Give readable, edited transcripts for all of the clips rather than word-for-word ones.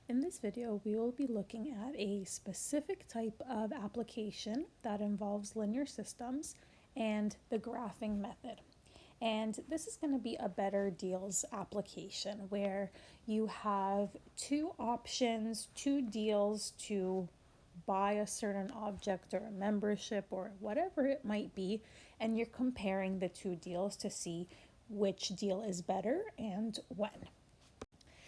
In this video, we will be looking at a specific type of application that involves linear systems and the graphing method. And this is going to be a better deals application where you have two options, two deals to buy a certain object or a membership or whatever it might be, and you're comparing the two deals to see which deal is better and when.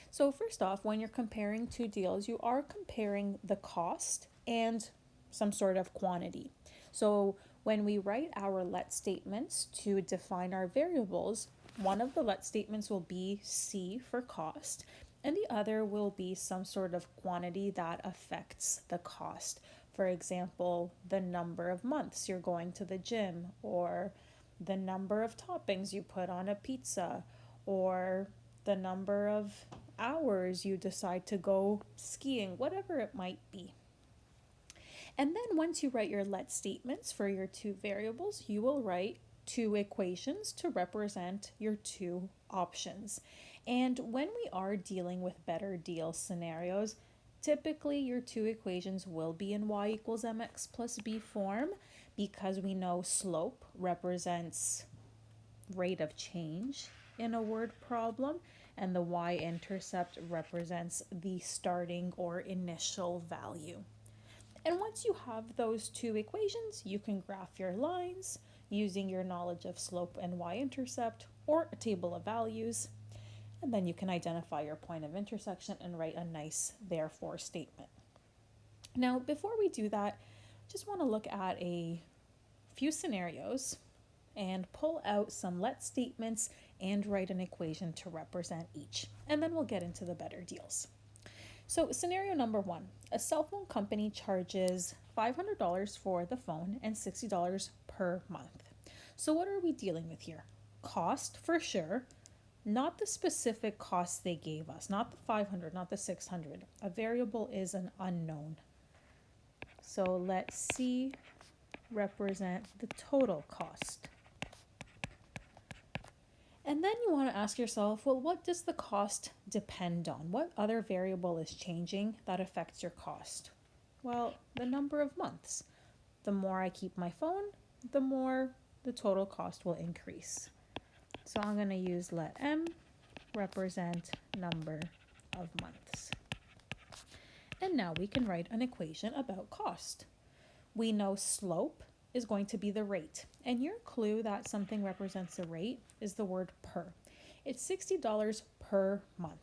So first off, when you're comparing two deals, you are comparing the cost and some sort of quantity. So when we write our let statements to define our variables, one of the let statements will be C for cost, and the other will be some sort of quantity that affects the cost. For example, the number of months you're going to the gym, or the number of toppings you put on a pizza, or the number of hours you decide to go skiing, whatever it might be. And then once you write your let statements for your two variables, you will write two equations to represent your two options. And when we are dealing with better deal scenarios, typically your two equations will be in y equals mx plus b form, because we know slope represents rate of change in a word problem, and the y-intercept represents the starting or initial value. And once you have those two equations, you can graph your lines using your knowledge of slope and y-intercept or a table of values, and then you can identify your point of intersection and write a nice therefore statement. Now, before we do that, just want to look at a few scenarios and pull out some let statements and write an equation to represent each. And then we'll get into the better deals. So scenario number one, a cell phone company charges $500 for the phone and $60 per month. So what are we dealing with here? Cost for sure, not the specific cost they gave us, not the 500, not the 600. A variable is an unknown. So let C represent the total cost. And then you want to ask yourself, well, what does the cost depend on? What other variable is changing that affects your cost? Well, the number of months. The more I keep my phone, the more the total cost will increase. So I'm going to use let M represent number of months. And now we can write an equation about cost. We know slope is going to be the rate. And your clue that something represents a rate is the word per. It's $60 per month.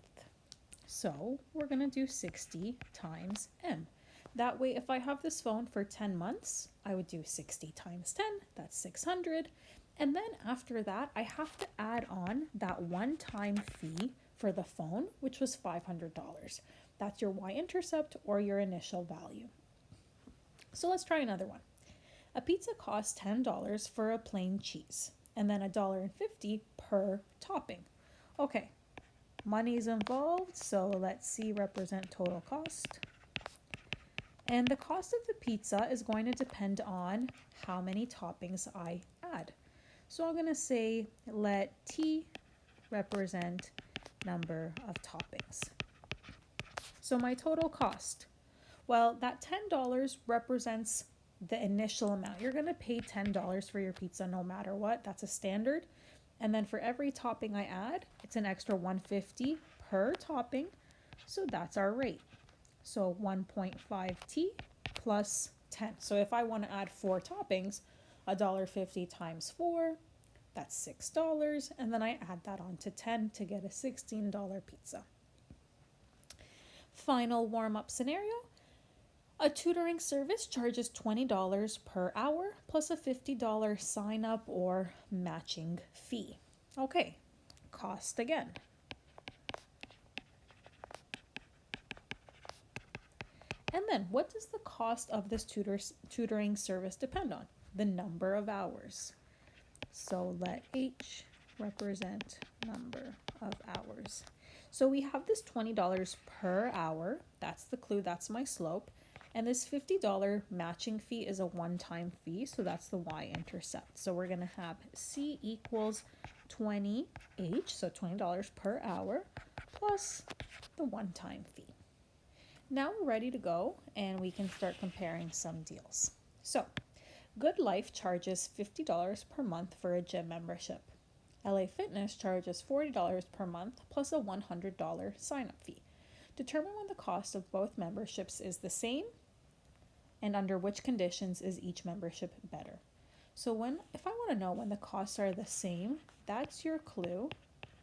So we're going to do 60 times M. That way, if I have this phone for 10 months, I would do 60 times 10, that's 600. And then after that, I have to add on that one-time fee for the phone, which was $500. That's your y-intercept or your initial value. So let's try another one. A pizza costs $10 for a plain cheese, and then $1.50 per topping. Okay, money's involved, so let's C represent total cost. And the cost of the pizza is going to depend on how many toppings I add. So I'm going to say let T represent number of toppings. So my total cost, well, that $10 represents the initial amount. You're going to pay $10 for your pizza no matter what. That's a standard. And then for every topping I add, it's an extra $1.50 per topping. So that's our rate. So 1.5t plus 10. So if I want to add 4 toppings, $1.50 times 4, that's $6. And then I add that on to 10 to get a $16 pizza. Final warm-up scenario. A tutoring service charges $20 per hour plus a $50 sign-up or matching fee. Okay, cost again. And then what does the cost of this tutoring service depend on? The number of hours. So let H represent number of hours. So we have this $20 per hour. That's the clue, that's my slope. And this $50 matching fee is a one-time fee, so that's the y-intercept. So we're going to have C equals 20H, so $20 per hour, plus the one-time fee. Now we're ready to go and we can start comparing some deals. So, Good Life charges $50 per month for a gym membership. LA Fitness charges $40 per month plus a $100 sign-up fee. Determine when the cost of both memberships is the same and under which conditions is each membership better. So if I want to know when the costs are the same, that's your clue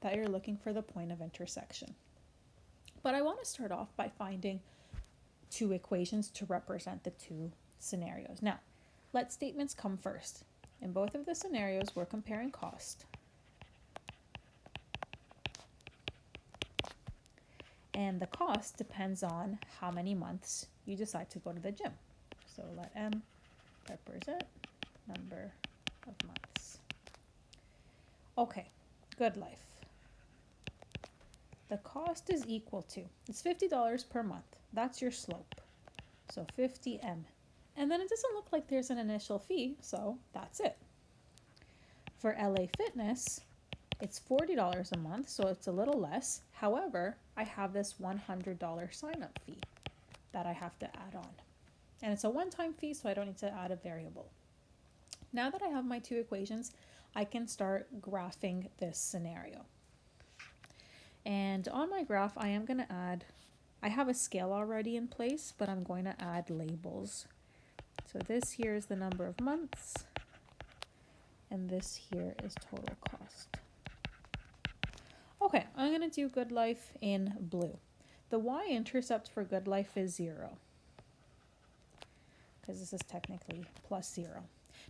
that you're looking for the point of intersection. But I want to start off by finding two equations to represent the two scenarios. Now, let statements come first. In both of the scenarios, we're comparing cost. And the cost depends on how many months you decide to go to the gym. So let M represent number of months. Okay, Good Life. The cost is equal to, it's $50 per month. That's your slope. So 50M. And then it doesn't look like there's an initial fee, so that's it. For LA Fitness, it's $40 a month, so it's a little less. However, I have this $100 sign-up fee that I have to add on. And it's a one-time fee, so I don't need to add a variable. Now that I have my two equations, I can start graphing this scenario. And on my graph, I am going to add, I have a scale already in place, but I'm going to add labels. So this here is the number of months, and this here is total cost. Okay, I'm going to do Good Life in blue. The y-intercept for Good Life is 0, because this is technically plus 0.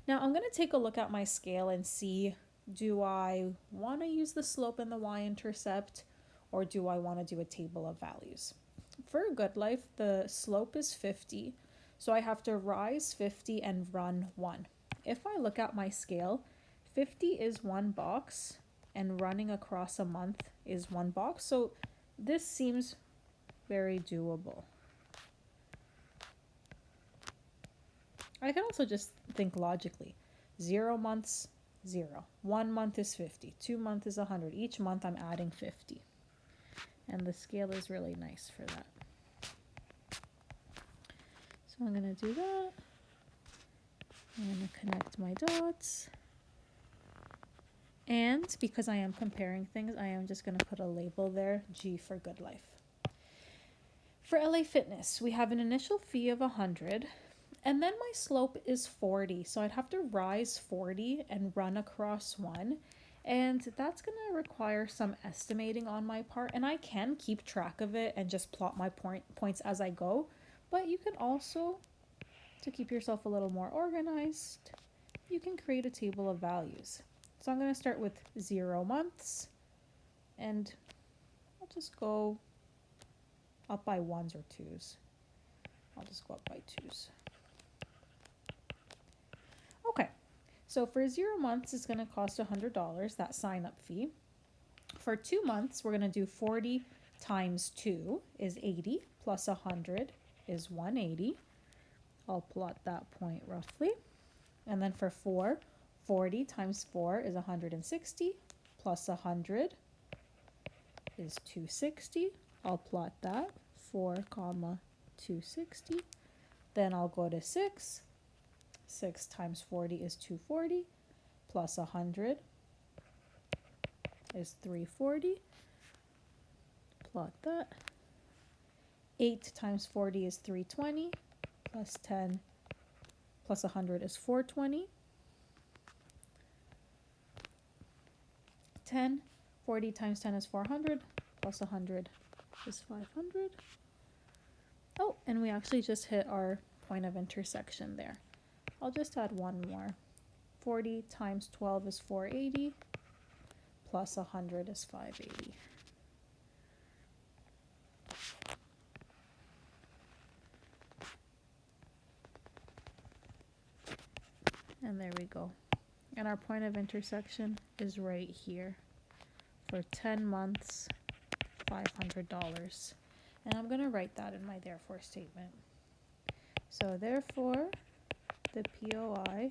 Now I'm going to take a look at my scale and see, do I want to use the slope and the y-intercept, or do I want to do a table of values? For Good Life, the slope is 50, so I have to rise 50 and run 1. If I look at my scale, 50 is one box, and running across a month is one box, so this seems very doable. I can also just think logically. 0 months, 0. 1 month is 50. 2 months is 100. Each month I'm adding 50. And the scale is really nice for that. So I'm going to do that. I'm going to connect my dots. And because I am comparing things, I am just going to put a label there, G for Good Life. For LA Fitness, we have an initial fee of 100, and then my slope is 40. So I'd have to rise 40 and run across 1. And that's going to require some estimating on my part. And I can keep track of it and just plot my points as I go. But you can also, to keep yourself a little more organized, you can create a table of values. So I'm going to start with 0 months. And I'll just go up by 1s or 2s. I'll just go up by 2s. Okay. So for 0 months, it's going to cost $100, that sign-up fee. For 2 months, we're going to do 40 times 2 is 80, plus 100 is 180. I'll plot that point roughly. And then for 4, 40 times 4 is 160, plus 100 is 260. I'll plot that, 4, 260. Then I'll go to 6. 6 times 40 is 240, plus 100 is 340. Plot that. 8 times 40 is 320, plus 10 plus 100 is 420. 40 times 10 is 400, plus 100 is 500. Oh, and we actually just hit our point of intersection there. I'll just add one more. 40 times 12 is 480, plus 100 is 580. And there we go. And our point of intersection is right here for 10 months, $500. And I'm going to write that in my therefore statement. So therefore, the POI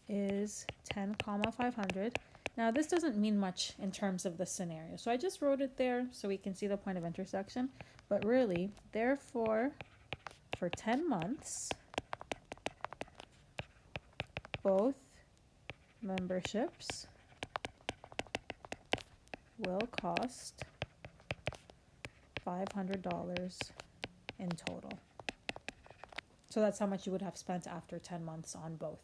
is 10, 500. Now this doesn't mean much in terms of the scenario. So I just wrote it there so we can see the point of intersection. But really, therefore, for 10 months, both memberships will cost $500 in total. So that's how much you would have spent after 10 months on both.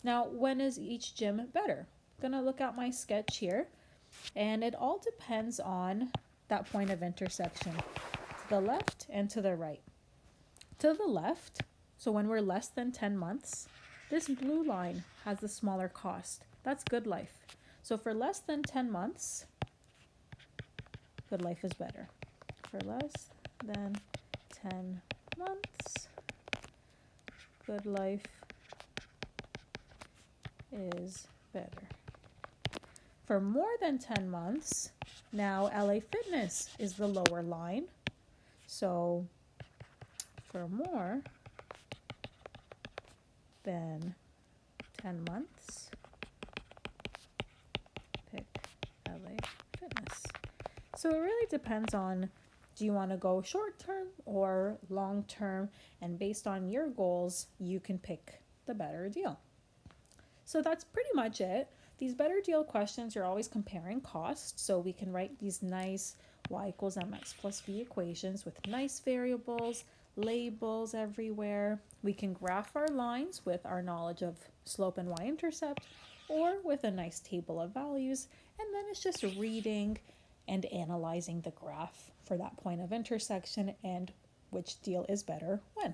Now, when is each gym better? I'm gonna look at my sketch here, and it all depends on that point of intersection to the left and to the right. To the left, so when we're less than 10 months, this blue line has the smaller cost. That's GoodLife. So for less than 10 months, GoodLife is better. For less than 10 months, GoodLife is better. For more than 10 months, now LA Fitness is the lower line. So for more than 10 months, pick LA Fitness. So it really depends on, do you want to go short term or long term? And based on your goals, you can pick the better deal. So that's pretty much it. These better deal questions, you're always comparing costs. So we can write these nice y equals mx plus b equations with nice variables, labels everywhere. We can graph our lines with our knowledge of slope and y-intercept, or with a nice table of values. And then it's just reading and analyzing the graph for that point of intersection and which deal is better when.